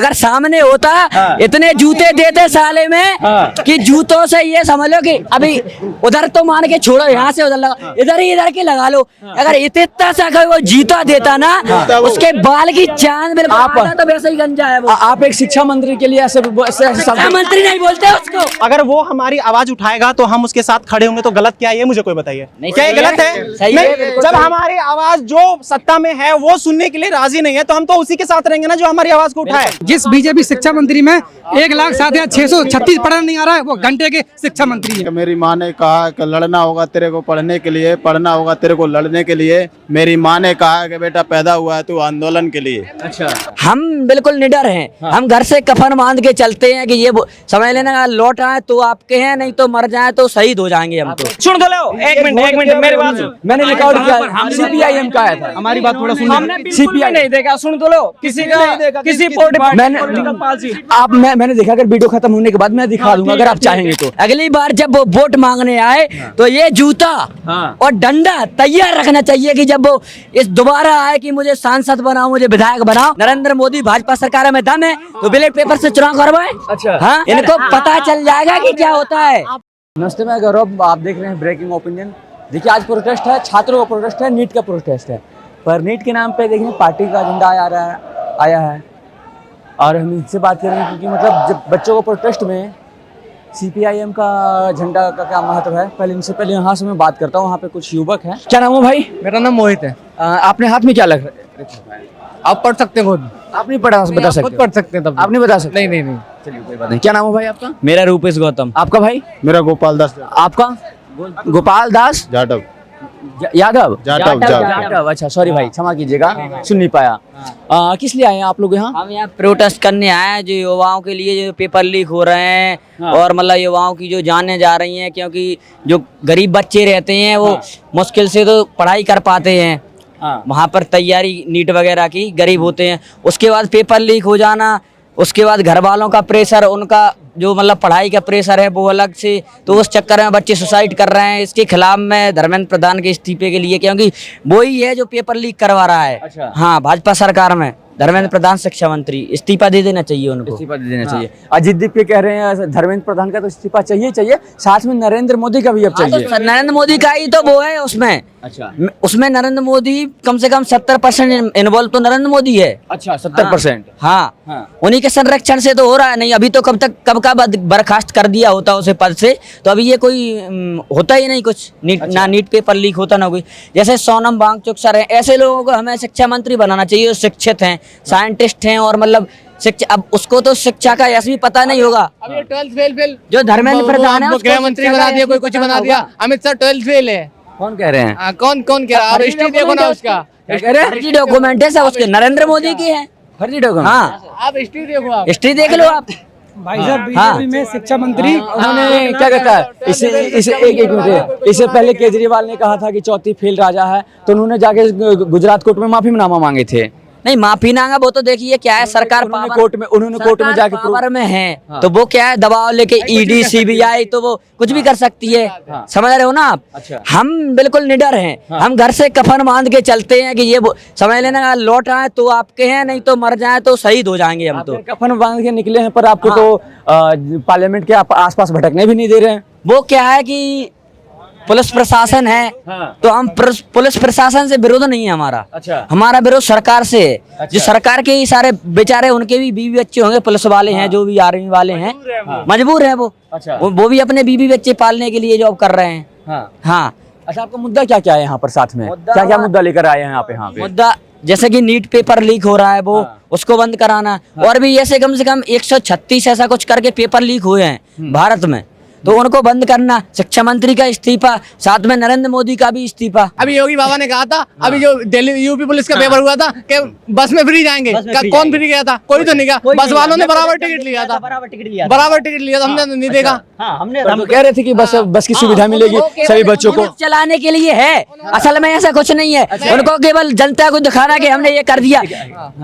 अगर सामने होता इतने जूते देते साले में कि जूतों से ये समझ लो कि अभी उधर तो मान के छोड़ो, यहाँ से उधर लगा, इधर की लगा लो। अगर इतना सा वो जूता देता ना, उसके बाल की चांद बिल्कुल आधा तो वैसे ही गंजा है वो। आप एक शिक्षा मंत्री के लिए ऐसे मंत्री नहीं बोलते उसको। अगर वो हमारी आवाज उठाएगा तो हम उसके साथ खड़े होंगे, तो गलत क्या है ये मुझे कोई बताइए। क्या ये गलत है? सही नहीं, है। जब हमारी आवाज जो सत्ता में है वो सुनने के लिए राजी नहीं है, तो हम तो उसी के साथ रहेंगे ना जो हमारी आवाज को उठाए। जिस बीजेपी शिक्षा मंत्री में 1,07,636 पढ़ना नहीं आ रहा है, वो घंटे के शिक्षा मंत्री है। मेरी माँ ने कहा कि लड़ना होगा तेरे को पढ़ने के लिए, पढ़ना होगा तेरे को लड़ने के लिए। मेरी माँ ने कहा कि बेटा पैदा हुआ है तू आंदोलन के लिए। अच्छा, हम बिल्कुल निडर हैं। हम घर से कफन बांध के चलते हैं कि ये समझ लेना, लौट आए तो आपके हैं, नहीं तो मर जाए तो शहीद हो जाएंगे हम तो। सुन तो लो, एक मिनट मेरी बात सुन। मैंने रिकॉर्ड किया, CPIM का आया था। हमारी बात थोड़ा सुन। हमने CPI नहीं देखा, सुन तो लो। किसी का किसी मैंने देखा, अगर वीडियो खत्म होने के बाद मैं दिखा दूंगा अगर आप चाहेंगे तो। अगली बार जब वो वोट मांगने आए तो ये जूता और डंडा तैयार रखना चाहिए कि जब वो इस दोबारा आए कि मुझे सांसद बनाओ, मुझे विधायक बनाओ, नरेंद्र मोदी भाजपा सरकार में दम है तो बैलेट पेपर से चुनाव करवाए। अच्छा, हाँ, इनको पता चल जाएगा कि क्या होता है। नमस्ते, मैं गौरव, आप देख रहे हैं ब्रेकिंग ओपिनियन। देखिए, आज प्रोटेस्ट है, छात्रों का प्रोटेस्ट है, नीट का प्रोटेस्ट है। पर नीट के नाम पे देखिए पार्टी का एजेंडा आया है और हम इनसे बात करेंगे क्योंकि मतलब जब बच्चों को प्रोटेस्ट में CPIM का झंडा का क्या महत्व है, पहले यहाँ से मैं बात करता हूँ। वहाँ पे कुछ युवक हैं। क्या नाम है भाई? मेरा नाम मोहित है। आपने हाथ में क्या लग रहा है? आप पढ़ सकते हैं खुद? आप नहीं बता सकते? खुद पढ़ सकते हैं तब। आप नहीं बता सकते? नहीं। चलिए कोई बात नहीं। क्या नाम है भाई आपका? मेरा रूपेश गौतम। आपका भाई? मेरा गोपाल दास आपका? गोपाल दास जाटव। यादव। जाटव। अच्छा, सॉरी भाई, क्षमा कीजिएगा, सुन नहीं पाया। किस लिए आए हैं आप लोग यहाँ? हम यहाँ प्रोटेस्ट करने आए हैं जो युवाओं के लिए जो पेपर लीक हो रहे हैं और मतलब युवाओं की जो जानें जा रही हैं, क्योंकि जो गरीब बच्चे रहते हैं वो मुश्किल से तो पढ़ाई कर पाते हैं। वहाँ पर तैयारी नीट वगैरह की, गरीब होते हैं, उसके बाद पेपर लीक हो जाना, उसके बाद घर वालों का प्रेशर, उनका जो मतलब पढ़ाई का प्रेशर है वो अलग से, तो उस चक्कर में बच्चे सुसाइड कर रहे हैं। इसके खिलाफ मैं धर्मेंद्र प्रधान के इस्तीफे के लिए, क्योंकि वो ही है जो पेपर लीक करवा रहा है। अच्छा। हाँ, भाजपा सरकार में धर्मेंद्र प्रधान शिक्षा मंत्री, इस्तीफा दे देना चाहिए उनको। इस्तीफा दे देना चाहिए। अजित दीप कह रहे हैं धर्मेंद्र प्रधान का तो इस्तीफा चाहिए, साथ में नरेंद्र मोदी का भी अब चाहिए। तो नरेंद्र मोदी का ही तो वो है उसमें। अच्छा, उसमें नरेंद्र मोदी कम से कम 70% इन्वॉल्व तो नरेंद्र मोदी है। अच्छा, 70%। हाँ, उन्हीं के संरक्षण से तो हो रहा है। नहीं अभी तो कब का बर्खास्त कर दिया होता उसे पद से, तो अभी ये कोई होता ही नहीं कुछ। ना नीट पेपर लीक होता ना कोई। जैसे सोनम वांगचुक सर है, ऐसे लोगों को हमें शिक्षा मंत्री बनाना चाहिए जो शिक्षित हैं, साइंटिस्ट हैं और मतलब शिक्षा। अब उसको तो शिक्षा का यस भी पता नहीं होगा। अब ये 12th फेल जो धर्मेंद्र प्रधान है गृह मंत्री बना दिया, कोई कुछ बना दिया। अमित शाह 12th फेल है। कौन कह रहे हैं? कौन कह रहा है? आप हिस्ट्री देखो ना उसका। फर्जी डॉक्यूमेंट है सब उसके, नरेंद्र मोदी की है फर्जी डॉक्यूमेंट। हाँ, आप हिस्ट्री देखो, आप हिस्ट्री देख लो आप। भाई साहब, बीजेपी में शिक्षा मंत्री उन्होंने क्या कहता है, एक मिनट, इससे पहले केजरीवाल ने कहा था कि चौथी फेल राजा है, तो उन्होंने जाके गुजरात कोर्ट में माफीनामा मांगे थे। नहीं, माफी नांगा वो तो देखिए क्या है, सरकार उन्होंने कोर्ट में जाके पावर में है तो वो क्या है, दबाव लेके ईडी CBI तो वो कुछ भी कर सकती है। समझ रहे हो ना आप? अच्छा। हम बिल्कुल निडर हैं। हम घर से कफन बांध के चलते हैं कि ये समझ लेना, लौट आए तो आपके हैं, नहीं तो मर जाए तो शहीद हो जाएंगे हम तो। कफन बांध के निकले हैं, पर आपको तो पार्लियामेंट के आसपास भटकने भी नहीं दे रहे हैं। वो क्या है कि पुलिस प्रशासन है तो हम पुलिस प्रशासन से विरोध नहीं है हमारा। अच्छा। हमारा विरोध सरकार से है। अच्छा। जो सरकार के ही सारे बेचारे, उनके भी बीवी बच्चे होंगे, पुलिस वाले हैं, जो भी आर्मी वाले हैं, मजबूर हैं वो। अच्छा। वो भी अपने बीवी बच्चे पालने के लिए जॉब कर रहे हैं। हाँ। अच्छा, आपका मुद्दा क्या क्या है यहाँ पर? साथ में क्या क्या मुद्दा लेकर आए हैं यहाँ पे? मुद्दा जैसे कि नीट पेपर लीक हो रहा है वो उसको बंद कराना, और भी ऐसे कम से कम 136 ऐसा कुछ करके पेपर लीक हुए हैं भारत में, तो उनको बंद करना। शिक्षा मंत्री का इस्तीफा, साथ में नरेंद्र मोदी का भी इस्तीफा। अभी योगी बाबा ने कहा था, अभी जो दिल्ली यूपी पुलिस का पेपर हुआ था कि बस में फ्री जाएंगे, कौन फ्री गया था? कोई तो नहीं गया। बस वालों ने बराबर टिकट लिया था, बराबर टिकट लिया था। हमने नहीं देखा। हम कह रहे थे कि बस की सुविधा मिलेगी सभी बच्चों को, चलाने के लिए है। असल में ऐसा कुछ नहीं है। उनको केवल जनता को दिखाना कि हमने ये कर दिया,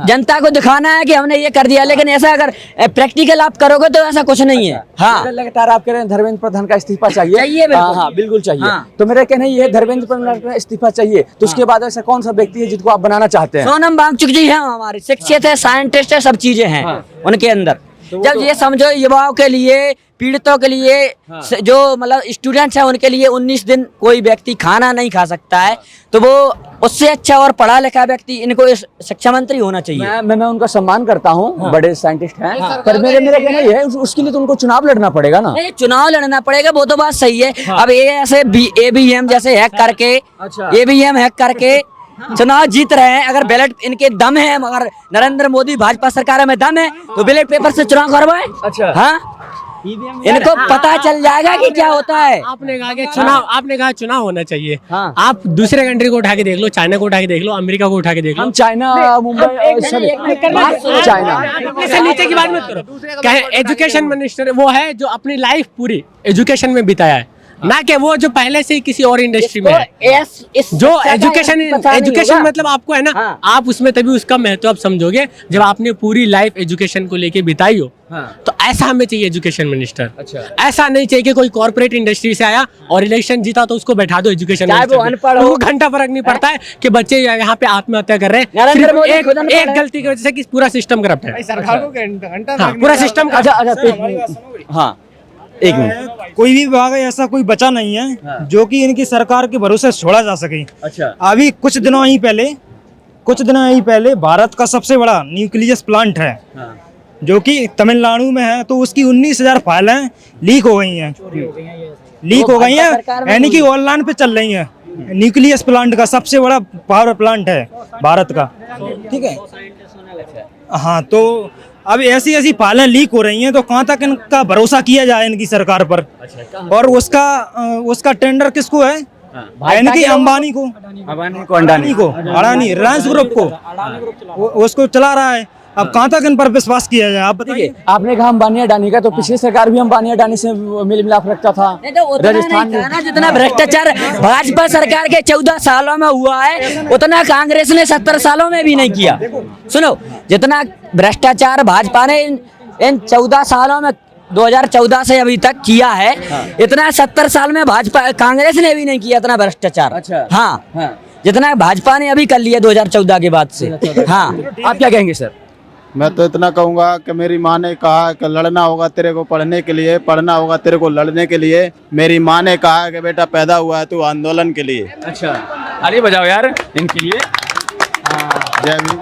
जनता को दिखाना है कि हमने ये कर दिया, लेकिन ऐसा अगर प्रैक्टिकल आप करोगे तो ऐसा कुछ नहीं है। हाँ, लगातार आप कह रहे हैं धर्मेंद्र प्रधान का इस्तीफा चाहिए। चाहिए, बिल्कुल। हाँ बिल्कुल चाहिए। हाँ। तो मेरा कहना ये है धर्मेंद्र प्रधान का इस्तीफा चाहिए। तो उसके बाद ऐसा कौन सा व्यक्ति है जिसको आप बनाना चाहते हैं? सोनम वांगचुक जी हैं हमारे, शिक्षित है, साइंटिस्ट है, सब चीजें हैं उनके अंदर। जब ये समझो युवाओं के लिए, पीड़ितों के लिए, जो मतलब स्टूडेंट्स हैं उनके लिए 19 दिन कोई व्यक्ति खाना नहीं खा सकता है, तो वो उससे अच्छा और पढ़ा लिखा व्यक्ति इनको शिक्षा मंत्री होना चाहिए। मैं उनका सम्मान करता हूँ, बड़े साइंटिस्ट हैं, पर मेरा कहना ये है उसके लिए तो उनको चुनाव लड़ना पड़ेगा ना। नहीं, चुनाव लड़ना पड़ेगा, वो तो बात सही है। अब ये ऐसे ABM जैसे हैक करके, ABM हैक करके चुनाव जीत रहे हैं। अगर बैलेट इनके दम है, मगर नरेंद्र मोदी भाजपा सरकार में दम है, तो बैलेट पेपर से चुनाव करवाए। अच्छा। हाँ, इनको पता चल जाएगा कि क्या होता है। आपने कहा कि चुनाव, आपने कहा चुनाव होना चाहिए। हाँ। आप दूसरे कंट्री को उठा के देख लो, चाइना को उठा के देख लो, अमेरिका को उठा के देख लो। हम चाइना, मुंबई, चाइना इससे नीचे की बात मत करो। क्या है, एजुकेशन मिनिस्टर वो है जो अपनी लाइफ पूरी एजुकेशन में बिताया है, ना कि वो जो पहले से ही किसी और इंडस्ट्री में है। जो एजुकेशन मतलब आपको है ना, हाँ। आप उसमें तभी उसका महत्व आप समझोगे जब आपने पूरी लाइफ एजुकेशन को लेके बिताई हो। तो ऐसा हमें चाहिए एजुकेशन मिनिस्टर। अच्छा। ऐसा नहीं चाहिए कि कोई कॉर्पोरेट इंडस्ट्री से आया और इलेक्शन जीता तो उसको बैठा दो एजुकेशन चाहे वो अनपढ़ हो। घंटा फर्क नहीं पड़ता है कि बच्चे यहाँ पे आत्महत्या कर रहे हैं नरेंद्र सिर्फ मोदी खुद अनपढ़ एक है। गलती की वजह से कि पूरा सिस्टम करप्ट है। सरकार को हाँ, पूरा सिस्टम। अच्छा, हाँ एक मिनट। कोई भी विभाग है ऐसा कोई बचा नहीं है जो कि इनकी सरकार के भरोसे छोड़ा जा सके। अच्छा। अभी कुछ दिनों ही पहले भारत का सबसे बड़ा न्यूक्लियस प्लांट है जो कि तमिलनाडु में है, तो उसकी 19,000 फाइलें लीक हो गई हैं। यानी कि ऑनलाइन पे चल रही हैं। न्यूक्लियस प्लांट का सबसे बड़ा पावर प्लांट है भारत का, ठीक है। हाँ, तो अब ऐसी फाइलें लीक हो रही हैं, तो कहाँ तक इनका भरोसा किया जाए इनकी सरकार पर। और उसका टेंडर किसको है? यानी कि अंबानी को, अडानी, रिलायंस ग्रुप को, उसको चला रहा है। अब कहाँ तक इन पर विश्वास किया जाए, आप बताइए। आपने कहा अंबानी अडानी का, तो पिछली सरकार भी अंबानी अडानी से मेल मिलाप रखता था। राजस्थान में जितना भ्रष्टाचार भाजपा सरकार के 14 सालों में हुआ है, उतना कांग्रेस ने 70 सालों में भी नहीं किया। सुनो, जितना भ्रष्टाचार भाजपा ने इन 14 सालों में 2014 से अभी तक किया है, इतना 70 साल में भाजपा कांग्रेस ने भी नहीं किया इतना भ्रष्टाचार। अच्छा। हाँ, जितना भाजपा ने अभी कर लिया 2014 के बाद से। हाँ, आप क्या कहेंगे सर? मैं तो इतना कहूँगा कि मेरी माँ ने कहा कि लड़ना होगा तेरे को पढ़ने के लिए, पढ़ना होगा तेरे को लड़ने के लिए। मेरी माँ ने कहा कि बेटा पैदा हुआ है तू आंदोलन के लिए। अच्छा, ताली बजाओ यार इनके लिए। जय भीम।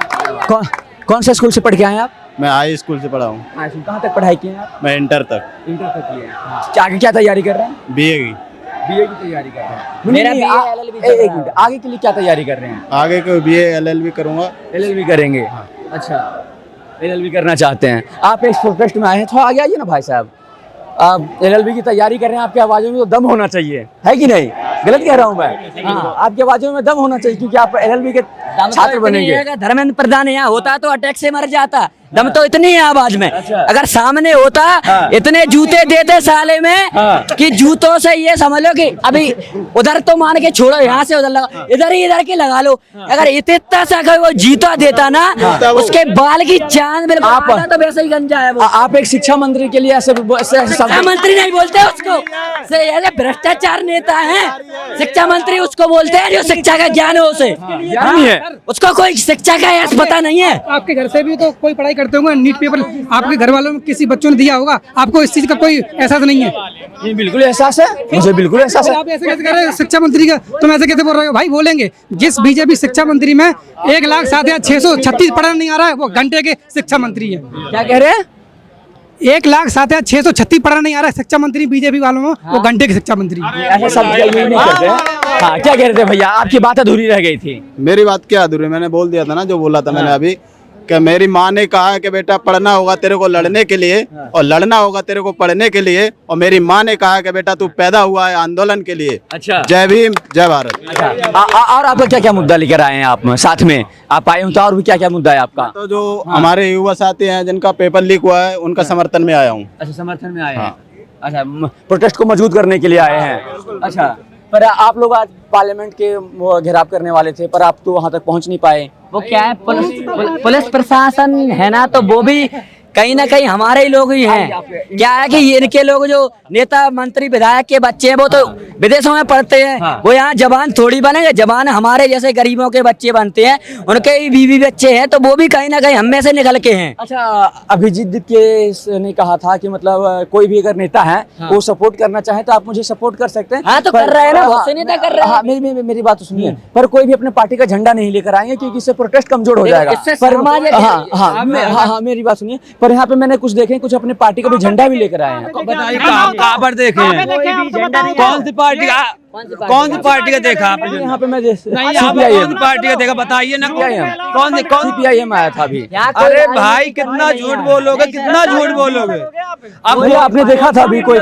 कौन से स्कूल से पढ़ के आए आप? मैं हाई स्कूल से पढ़ा हूँ। कहाँ तक पढ़ाई की है आप? मैं इंटर तक। इंटर तक की है। आगे क्या तैयारी कर रहे हैं? BA की। BA की तैयारी कर रहे हैं। मेरा नहीं, BA LLB चल रहा है। एक मिनट, आगे के लिए क्या तैयारी कर रहे हैं? आगे को BA LLB करूँगा। LLB करेंगे। अच्छा, LLB करना चाहते हैं। आप इस प्रोटेस्ट में आए हैं, थोड़ा आगे आइए ना भाई साहब। आप LLB की तैयारी कर रहे हैं, आपकी आवाज़ों में तो दम होना चाहिए, है कि नहीं? गलत कह रहा हूँ मैं? हाँ, आपकी आवाज़ों में दम होना चाहिए, क्योंकि आप LLB के छात्र बनेंगे। धर्मेंद्र प्रधान यहाँ होता तो अटैक से मर जाता। दम तो इतनी है आवाज में। अच्छा। अगर सामने होता, इतने जूते देते साले में कि जूतों से ये समझ लो कि अभी उधर तो मान के छोड़ो, यहाँ से उधर लगा, इधर के लगा लो। अगर इतना सा कोई वो जीता देता ना, उसके बाल की चांद बिल्कुल आधा तो वैसे ही गंजा है वो। आप एक शिक्षा मंत्री के लिए ऐसे शिक्षा मंत्री नहीं बोलते उसको, ये भ्रष्टाचार नेता है। शिक्षा मंत्री उसको बोलते हैं जो शिक्षा का ज्ञान हो, उसे नहीं है। उसको कोई शिक्षा का यश पता नहीं है। आपके घर से भी तो कोई पढ़ाई करते होंगे, नीट पेपर आपके घर वालों में किसी बच्चों ने दिया होगा, आपको इस चीज का कोई एहसास नहीं है? ये बिल्कुल एहसास है, मुझे बिल्कुल एहसास है। आप ऐसे कैसे कर रहे हो शिक्षा मंत्री का? तुम ऐसे कैसे बोल रहे हो भाई? बोलेंगे जिस बीजेपी शिक्षा मंत्री में 1,07,636 पढ़ा नहीं आ रहा है, वो घंटे के शिक्षा मंत्री है। क्या कह रहे हैं? 1,07,636 पढ़ा नहीं आ रहा है शिक्षा मंत्री बीजेपी वालों में, वो घंटे के शिक्षा मंत्री। ऐसा सब नहीं करते हैं। हाँ, क्या कह रहे थे भैया? आपकी बात अधूरी रह गई थी। मेरी बात क्या अधूरी? मैंने बोल दिया था ना जो बोला था मैंने अभी, कि मेरी माँ ने कहा कि बेटा पढ़ना होगा तेरे को लड़ने के लिए और लड़ना होगा तेरे को पढ़ने के लिए। और मेरी माँ ने कहा कि बेटा तू पैदा हुआ है आंदोलन के लिए। अच्छा। जय भीम, जय भारत। अच्छा, और आपका क्या क्या मुद्दा लेकर आए हैं? आप साथ में आप आए हो तो और भी क्या क्या मुद्दा है आपका? तो जो हमारे युवा साथी हैं जिनका पेपर लीक हुआ है, उनका समर्थन में आया हूँ। अच्छा, समर्थन में आए हैं। अच्छा, प्रोटेस्ट को मजबूत करने के लिए आए हैं। अच्छा, पर आप लोग आज पार्लियामेंट के वो घेराव करने वाले थे, पर आप तो वहां तक पहुंच नहीं पाए। वो क्या है, पुलिस प्रशासन है ना, तो वो भी कहीं ना कहीं हमारे ही लोग ही हैं। क्या है कि ये इनके लोग जो नेता मंत्री विधायक के बच्चे हैं वो तो विदेशों में पढ़ते हैं, वो यहाँ जवान थोड़ी बनेंगे, जवान हमारे जैसे गरीबों के बच्चे बनते हैं, उनके ही बीवी बच्चे हैं, तो वो भी कहीं ना कहीं हम में से निकल के हैं। अच्छा, अभिजीत के ने कहा था कि मतलब कोई भी अगर नेता है वो सपोर्ट करना चाहे तो आप मुझे सपोर्ट कर सकते हैं। हाँ, तो कर रहे हैं ना, बहुत से नेता कर रहे हैं। मेरी बात तो सुनिए, पर कोई भी अपने पार्टी का झंडा नहीं लेकर आएंगे क्योंकि इससे प्रोटेस्ट कमजोर हो जाएगा। इससे पर समाज है। हाँ, मेरी बात सुनिए, पर यहाँ पे मैंने कुछ देखे, कुछ अपने पार्टी का भी झंडा भी लेकर आए हैं। बताइए कहाँ पर देखे हैं? कौन सी पार्टी का देखा आपने? यहाँ पे मैं कौन सी पार्टी का देखा बताइए ना। कौन CPIM आया था अभी। अरे भाई कितना झूठ बोलोगे, कितना झूठ बोलोगे। अब आपने देखा था अभी कोई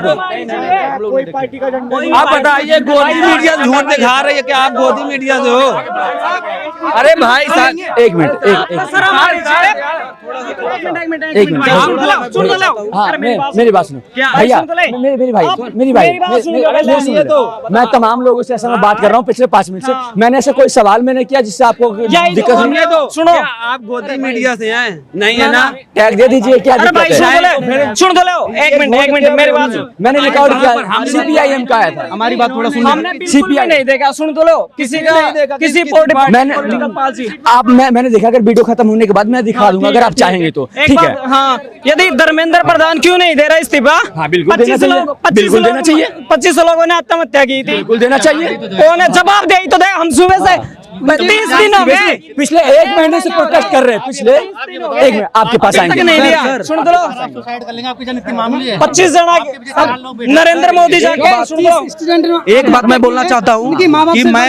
आप बताइए, गोदी मीडिया झूठ दिखा रही है कि आप गोदी मीडिया से हो? अरे भाई साहब एक मिनट, हाँ, मेरी बात सुनो भैया, मेरी भाई, मैं तमाम लोगों से ऐसा मैं बात कर रहा हूँ पिछले 5 मिनट से। मैंने ऐसा कोई सवाल मैंने किया जिससे आपको दिक्कत हो? सुनो, आप गोदी मीडिया से हैं नहीं है ना? टैग दे दीजिए, क्या दिक्कत है? सुन तो लो, एक मिनट मेरी बात सुन। मैंने रिकॉर्ड किया, CPIM का आया था। हमारी बात थोड़ा सुन। हमने CPI नहीं देखा, सुन तो लो, किसी का किसी मैंने देखा, अगर वीडियो खत्म होने के बाद मैं दिखा दूंगा अगर आप चाहेंगे तो, ठीक है? हाँ, यदि धर्मेंद्र प्रधान क्यों नहीं दे रहा इस्तीफा? हाँ, बिल्कुल देना चाहिए, बिल्कुल देना चाहिए। 25 लोगों ने आत्महत्या की थी, बिल्कुल देना चाहिए। कौन है जवाब दे? तो दे, हम सुबह से 30 दिन हो गए, पिछले 1 महीने से प्रोटेस्ट कर रहे हैं। पिछले 1 महीने आपके पास आएंगे, नहीं दिया। सुन तो लो, 25 जना नरेंद्र मोदी जाके। एक बात मैं बोलना चाहता हूँ कि मैं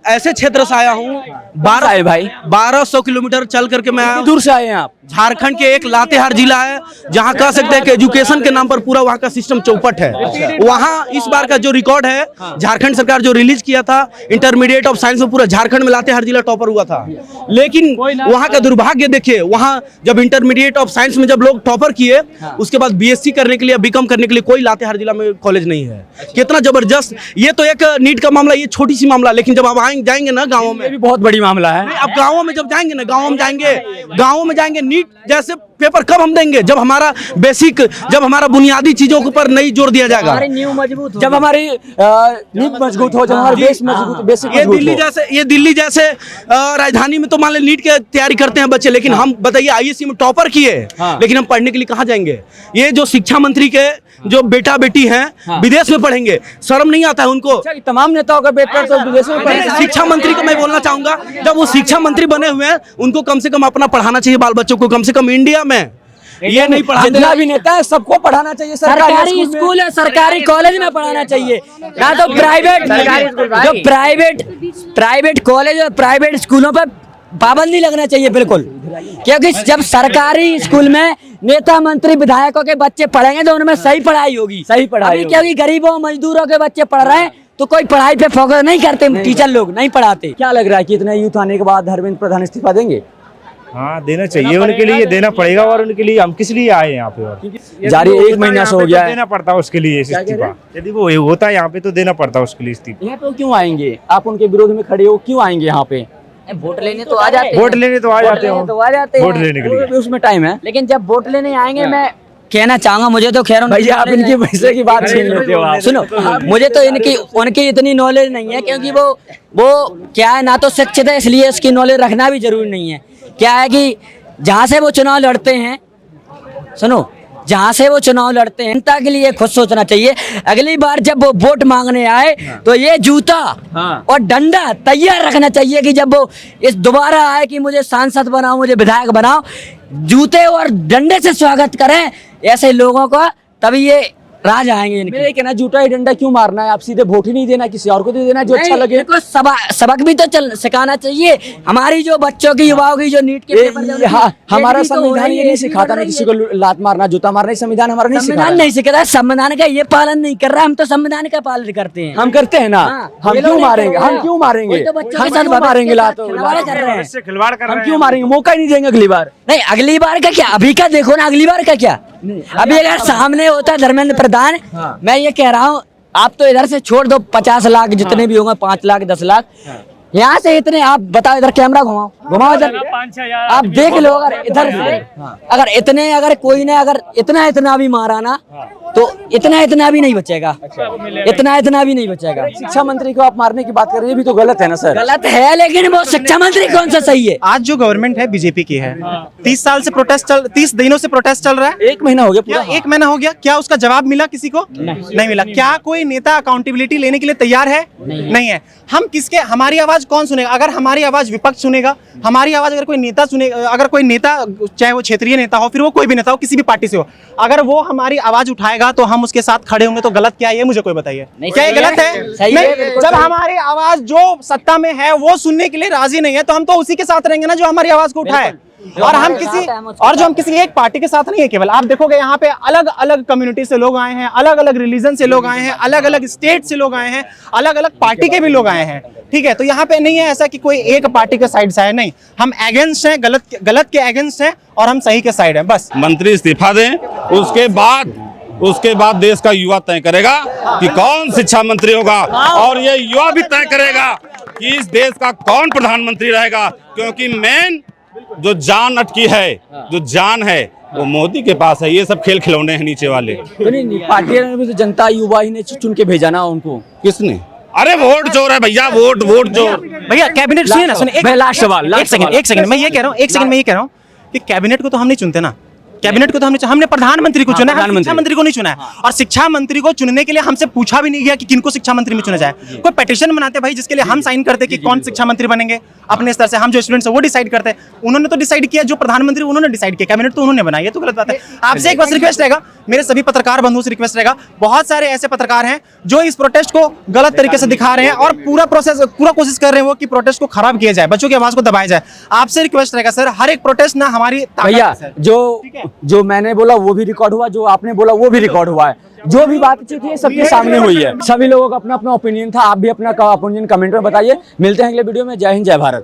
ऐसे क्षेत्र से आया हूँ, 1200 किलोमीटर चल करके मैं आया। दूर से आए हैं आप? झारखंड के एक लातेहार जिला है जहाँ कह सकते हैं कि एजुकेशन के नाम पर पूरा वहाँ का सिस्टम चौपट है। वहाँ इस बार का जो रिकॉर्ड है, झारखंड सरकार जो रिलीज किया था इंटरमीडिएट ऑफ साइंस में, पूरा झारखंड में लातेहार जिला टॉपर हुआ था। लेकिन वहाँ का दुर्भाग्य देखिए, वहाँ जब इंटरमीडिएट ऑफ साइंस में जब लोग टॉपर किए, उसके बाद BSc करने के लिए, बीकॉम करने के लिए कोई लातेहार जिला में कॉलेज नहीं है। कितना जबरदस्त! ये तो एक नीट का मामला, ये छोटी सी मामला, लेकिन जब आप जाएंगे ना गाँव में, भी बहुत बड़ी मामला है। अब गाँवों में जब जाएंगे ना, गाँव में जाएंगे, नीट जैसे पेपर कब हम देंगे जब हमारा बेसिक, जब हमारा बुनियादी चीजों के ऊपर नहीं जोर दिया जाएगा, जब हमारी नींव मजबूत हो, जब हमारा बेस मजबूत, बेसिक ये दिल्ली जैसे राजधानी में तो मान ले नीट की तैयारी करते हैं बच्चे, लेकिन हम बताइए ISC में टॉपर किए, लेकिन हम पढ़ने के लिए कहाँ जाएंगे? ये जो शिक्षा मंत्री के जो बेटा बेटी हैं विदेश में पढ़ेंगे, शर्म नहीं आता है उनको? तमाम नेताओं का बेटा तो विदेश में पढ़े। शिक्षा मंत्री को मैं बोलना चाहूंगा, जब वो शिक्षा मंत्री बने हुए हैं, उनको कम से कम अपना पढ़ाना चाहिए बाल बच्चों को, कम से कम इंडिया में। ये नहीं पढ़ाते, जितना भी नेता है सबको पढ़ाना चाहिए। सरकारी स्कूल है, सरकारी कॉलेज में पढ़ाना चाहिए, ना तो प्राइवेट कॉलेज और प्राइवेट स्कूलों पर पाबंदी लगना चाहिए बिल्कुल। क्योंकि जब सरकारी स्कूल में नेता मंत्री विधायकों के बच्चे पढ़ेंगे तो उनमें सही पढ़ाई होगी, सही पढ़ाई। क्योंकि गरीबों मजदूरों के बच्चे पढ़ रहे हैं तो कोई पढ़ाई पे फोकस नहीं करते, टीचर लोग नहीं पढ़ाते। क्या लग रहा है कि इतना यूथ आने के बाद धर्मेंद्र प्रधान इस्तीफा देंगे? हाँ, देना चाहिए, उनके लिए देना पड़ेगा। और उनके लिए हम किस लिए आए यहाँ पे? और जारी 1 महीना से हो गया है, देना पड़ता है उसके लिए इस्तीफा। यदि वो होता है यहाँ पे तो देना पड़ता है उसके लिए इस्तीफा। यहाँ पे क्यों आएंगे? आप उनके विरोध में खड़े हो, क्यों आएंगे यहाँ पे? वोट लेने तो आ जाते हैं, वोट लेने तो आ जाते हैं, वोट लेने के लिए उसमें टाइम है। लेकिन जब वोट लेने आएंगे, मैं कहना चाहूंगा, मुझे तो खैर भैया आप इनकी पैसे की बात छीन लेते हो आप। सुनो, मुझे तो उनकी इतनी नॉलेज नहीं है, क्योंकि वो क्या है, ना तो शिक्षित है, इसलिए उसकी नॉलेज रखना भी जरूरी नहीं है। क्या है कि जहाँ से वो चुनाव लड़ते हैं, सुनो, जहाँ से वो चुनाव लड़ते हैं, जनता के लिए खुद सोचना चाहिए। अगली बार जब वो वोट मांगने आए तो ये जूता और डंडा तैयार रखना चाहिए कि जब वो इस दोबारा आए कि मुझे सांसद बनाओ, मुझे विधायक बनाओ, जूते और डंडे से स्वागत करें ऐसे लोगों का, तभी ये राज आएंगे। मेरा कहना, जूता ही डंडा क्यों मारना है? आप सीधे वोट ही नहीं देना, किसी और को दे देना जो अच्छा लगे। सबक भी तो सिखाना चाहिए। हमारी जो बच्चों की, युवाओं की जो नीट के पेपर, हमारा संविधान ये नहीं सिखाता ना किसी को लात मारना, जूता मारना। संविधान हमारा नहीं सिखाता, संविधान का ये पालन नहीं कर रहा। हम तो संविधान का पालन करते हैं। हम करते हैं ना, हम क्यों मारेंगे? हम क्यों मारेंगे? हम साथ मारेंगे लात कर रहे हैं, खिलवाड़ कर रहे हैं। हम क्यों मारेंगे? मौका ही नहीं देंगे अगली बार। नहीं, अगली बार का क्या, अभी का देखो ना, अगली बार का क्या। अभी अगर सामने होता धर्मेंद्र प्रधान, मैं ये कह रहा हूँ, आप तो इधर से छोड़ दो 50 लाख जितने भी होंगे, 5 लाख 10 लाख, यहाँ से इतने, आप बताओ, इधर कैमरा घुमाओ, घुमाओ इधर, आप देख लो। अगर इधर से अगर इतने, अगर कोई ने अगर इतना भी मारा ना, तो इतना भी नहीं बचेगा, इतना भी नहीं बचेगा। शिक्षा मंत्री को आप मारने की बात कर रहे हैं, ये भी तो गलत है ना सर। गलत है, लेकिन वो शिक्षा मंत्री कौन सा सही है? आज जो गवर्नमेंट है बीजेपी की है, 30 दिनों से प्रोटेस्ट चल रहा है। 1 महीना हो गया पूरा। क्या 1 महीना हो गया? क्या उसका जवाब मिला किसी को? नहीं मिला। क्या कोई नेता अकाउंटेबिलिटी लेने के लिए तैयार है? नहीं है। हम किसके, हमारी आवाज कौन सुनेगा? अगर हमारी आवाज विपक्ष सुनेगा, हमारी आवाज अगर कोई नेता सुनेगा, अगर कोई नेता, चाहे वो क्षेत्रीय नेता हो, फिर वो कोई भी नेता हो, किसी भी पार्टी से हो, अगर वो हमारी आवाज उठाएगा तो हम उसके साथ खड़े होंगे। तो गलत क्या है ये मुझे कोई बताइए, क्या ये गलत है? नहीं, जब हमारी आवाज जो सत्ता में है वो सुनने के लिए राजी नहीं है, तो हम तो उसी के साथ रहेंगे ना जो हमारी आवाज को उठाए। और हम किसी एक पार्टी के साथ नहीं है केवल। आप देखोगे यहाँ पे अलग अलग कम्युनिटी से लोग आए हैं, अलग अलग रिलीजन से लोग आए हैं, अलग अलग स्टेट से लोग आए हैं, अलग अलग पार्टी के भी लोग आए हैं। ठीक है, तो यहाँ पे नहीं है ऐसा कि कोई एक पार्टी के साइड से है, नहीं। हम अगेंस्ट हैं, गलत के अगेंस्ट हैं और हम सही के साइड हैं, बस। मंत्री इस्तीफा दें, उसके बाद देश का युवा तय करेगा कि कौन शिक्षा मंत्री होगा, और ये युवा भी तय करेगा कि इस देश का कौन प्रधानमंत्री रहेगा। क्योंकि मेन जो जान अटकी है, जो जान है, वो मोदी के पास है। ये सब खेल खिलौने हैं नीचे वाले। तो नहीं, पार्टी ने भी तो जनता युवा ही ने चुन के भेजा ना उनको। किसने? अरे वोट चोर है भैया, वोट चोर। भैया कैबिनेट सुनिए ना, सुनिए। लास्ट सवाल, एक सेकंड मैं ये कह रहा हूँ कि कैबिनेट को तो हम नहीं चुनते ना। कैबिनेट को तो हमने प्रधानमंत्री को चुना है, शिक्षा मंत्री को नहीं चुना है। और शिक्षा मंत्री को चुनने के लिए हमसे पूछा भी नहीं गया कि किनको शिक्षा मंत्री में चुना जाए। कोई पिटीशन बनाते भाई जिसके लिए हम साइन करते कि कौन शिक्षा मंत्री बनेंगे, अपने स्तर से हम जो स्टूडेंट्स हैं वो डिसाइड करते हैं। उन्होंने तो डिसाइड किया, जो प्रधानमंत्री उन्होंने डिसाइड किया, कैबिनेट तो उन्होंने बनाया। ये तो गलत बात है। आपसे एक बस रिक्वेस्ट रहेगा, मेरे सभी पत्रकार बंधुओं से रिक्वेस्ट रहेगा, बहुत सारे ऐसे पत्रकार हैं जो इस प्रोटेस्ट को गलत तरीके से दिखा रहे हैं और पूरा कोशिश कर रहे हैं वो कि प्रोटेस्ट को खराब किया जाए, बच्चों की आवाज को दबाया जाए। आपसे रिक्वेस्ट रहेगा सर, हर एक प्रोटेस्ट ना हमारी भैया, जो मैंने बोला वो भी रिकॉर्ड हुआ, जो आपने बोला वो भी रिकॉर्ड हुआ है। जो भी बातचीत हुई है सबके सामने हुई है। सभी लोगों का अपना अपना ओपिनियन था। आप भी अपना ओपिनियन कमेंट में बताइए। मिलते हैं अगले वीडियो में। जय हिंद, जय भारत।